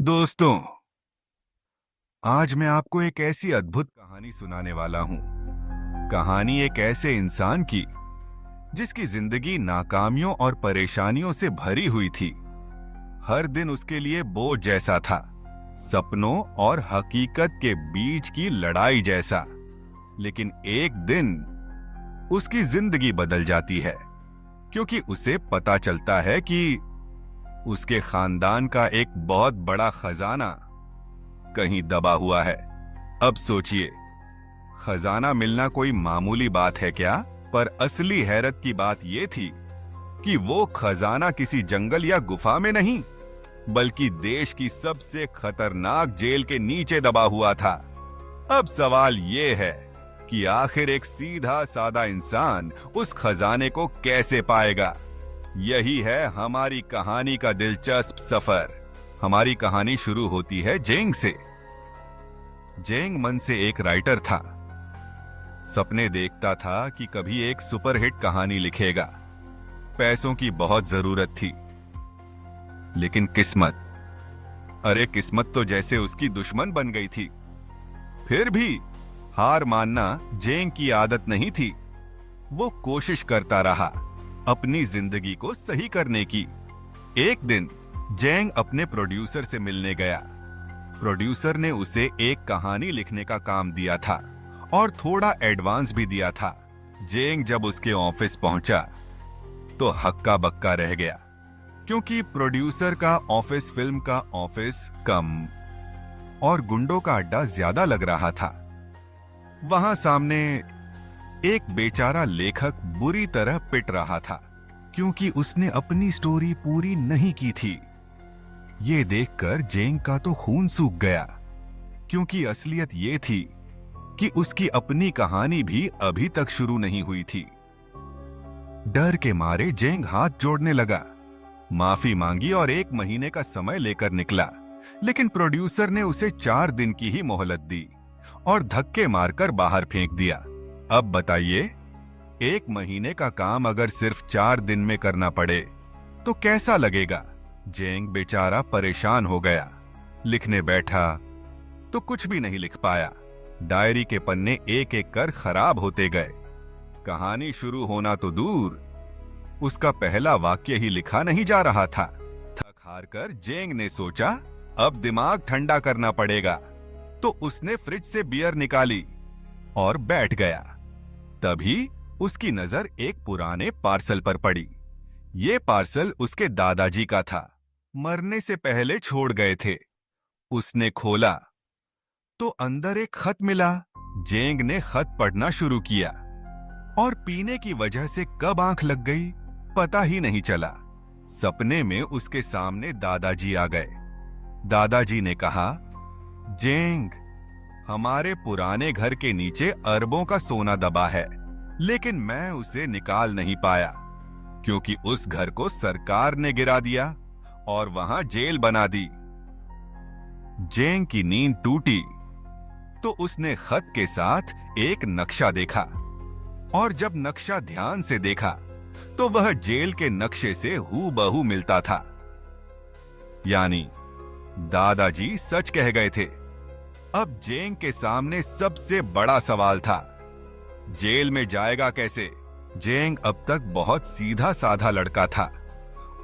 दोस्तों, आज मैं आपको एक ऐसी अद्भुत कहानी सुनाने वाला हूं। कहानी एक ऐसे इंसान की जिसकी जिंदगी नाकामियों और परेशानियों से भरी हुई थी। हर दिन उसके लिए बोझ जैसा था, सपनों और हकीकत के बीच की लड़ाई जैसा। लेकिन एक दिन उसकी जिंदगी बदल जाती है, क्योंकि उसे पता चलता है कि उसके खानदान का एक बहुत बड़ा खजाना कहीं दबा हुआ है। अब सोचिए, खजाना मिलना कोई मामूली बात है क्या? पर असली हैरत की बात यह थी कि वो खजाना किसी जंगल या गुफा में नहीं, बल्कि देश की सबसे खतरनाक जेल के नीचे दबा हुआ था। अब सवाल ये है कि आखिर एक सीधा साधा इंसान उस खजाने को कैसे पाएगा? यही है हमारी कहानी का दिलचस्प सफर। हमारी कहानी शुरू होती है जेंग से। जेंग मन से एक राइटर था। सपने देखता था कि कभी एक सुपरहिट कहानी लिखेगा। पैसों की बहुत जरूरत थी, लेकिन किस्मत तो जैसे उसकी दुश्मन बन गई थी। फिर भी हार मानना जेंग की आदत नहीं थी। वो कोशिश करता रहा अपनी जिंदगी को सही करने की। एक दिन जेंग अपने प्रोड्यूसर से मिलने गया। प्रोड्यूसर ने उसे एक कहानी लिखने का काम दिया था और थोड़ा एडवांस भी दिया था। जेंग जब उसके ऑफिस पहुंचा तो हक्का बक्का रह गया, क्योंकि प्रोड्यूसर का ऑफिस फिल्म का ऑफिस कम और गुंडों का अड्डा ज्यादा लग रहा था। वहां सामने एक बेचारा लेखक बुरी तरह पिट रहा था, क्योंकि उसने अपनी स्टोरी पूरी नहीं की थी। ये देखकर जेंग का तो खून सूख गया, क्योंकि असलियत ये थी कि उसकी अपनी कहानी भी अभी तक शुरू नहीं हुई थी। डर के मारे जेंग हाथ जोड़ने लगा, माफी मांगी और 1 महीने का समय लेकर निकला। लेकिन प्रोड्यूसर ने उसे 4 दिन की ही मोहलत दी और धक्के मारकर बाहर फेंक दिया। अब बताइए, 1 महीने का काम अगर सिर्फ 4 दिन में करना पड़े तो कैसा लगेगा? जेंग बेचारा परेशान हो गया। लिखने बैठा तो कुछ भी नहीं लिख पाया। डायरी के पन्ने एक एक कर खराब होते गए। कहानी शुरू होना तो दूर, उसका पहला वाक्य ही लिखा नहीं जा रहा था। थक हार कर जेंग ने सोचा, अब दिमाग ठंडा करना पड़ेगा। तो उसने फ्रिज से बियर निकाली और बैठ गया। तभी उसकी नजर एक पुराने पार्सल पर पड़ी। ये पार्सल उसके दादाजी का था, मरने से पहले छोड़ गए थे। उसने खोला तो अंदर एक खत मिला। जेंग ने खत पढ़ना शुरू किया और पीने की वजह से कब आंख लग गई पता ही नहीं चला। सपने में उसके सामने दादाजी आ गए। दादाजी ने कहा, जेंग, हमारे पुराने घर के नीचे अरबों का सोना दबा है, लेकिन मैं उसे निकाल नहीं पाया, क्योंकि उस घर को सरकार ने गिरा दिया और वहां जेल बना दी। जेंग की नींद टूटी तो उसने खत के साथ एक नक्शा देखा, और जब नक्शा ध्यान से देखा तो वह जेल के नक्शे से हूबहू मिलता था। यानी दादाजी सच कह गए थे। अब जेंग के सामने सबसे बड़ा सवाल था, जेल में जाएगा कैसे? जेंग अब तक बहुत सीधा साधा लड़का था।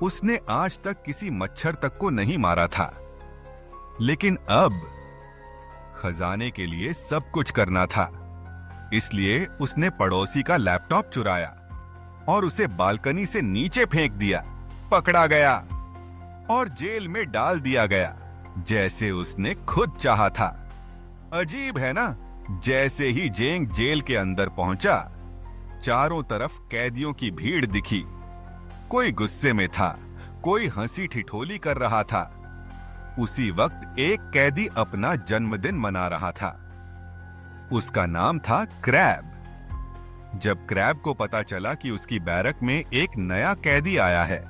उसने आज तक किसी मच्छर तक को नहीं मारा था, लेकिन अब खजाने के लिए सब कुछ करना था। इसलिए उसने पड़ोसी का लैपटॉप चुराया और उसे बालकनी से नीचे फेंक दिया। पकड़ा गया और जेल में डाल दिया गया, जैसे उसने खुद चाहा था। अजीब है ना? जैसे ही जेंग जेल के अंदर पहुंचा, चारों तरफ कैदियों की भीड़ दिखी। कोई गुस्से में था, कोई हंसी ठिठोली कर रहा था। उसी वक्त एक कैदी अपना जन्मदिन मना रहा था। उसका नाम था क्रैब। जब क्रैब को पता चला कि उसकी बैरक में एक नया कैदी आया है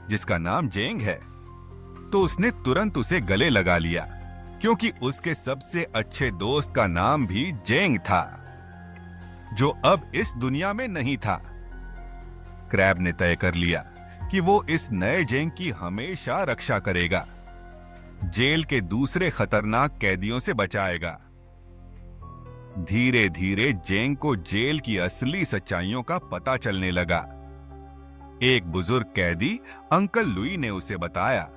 जिसका नाम जेंग है, तो उसने तुरंत उसे गले लगा लिया, क्योंकि उसके सबसे अच्छे दोस्त का नाम भी जेंग था, जो अब इस दुनिया में नहीं था। क्रैब ने तय कर लिया कि वो इस नए जेंग की हमेशा रक्षा करेगा। जेल के दूसरे खतरनाक कैदियों से बचाएगा। धीरे धीरे जेंग को जेल की असली सच्चाइयों का पता चलने लगा। एक बुजुर्ग कैदी अंकल लुई ने उसे बताया,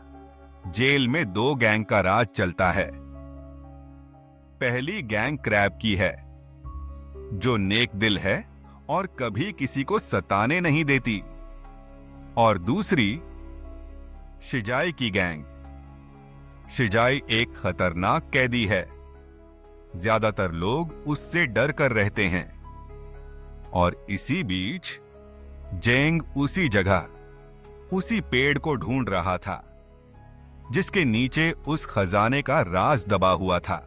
जेल में 2 गैंग का राज चलता है। पहली गैंग क्रैब की है, जो नेक दिल है और कभी किसी को सताने नहीं देती, और दूसरी शिजाई की गैंग। शिजाई एक खतरनाक कैदी है, ज्यादातर लोग उससे डर कर रहते हैं। और इसी बीच जेंग उसी जगह, उसी पेड़ को ढूंढ रहा था जिसके नीचे उस खजाने का राज दबा हुआ था।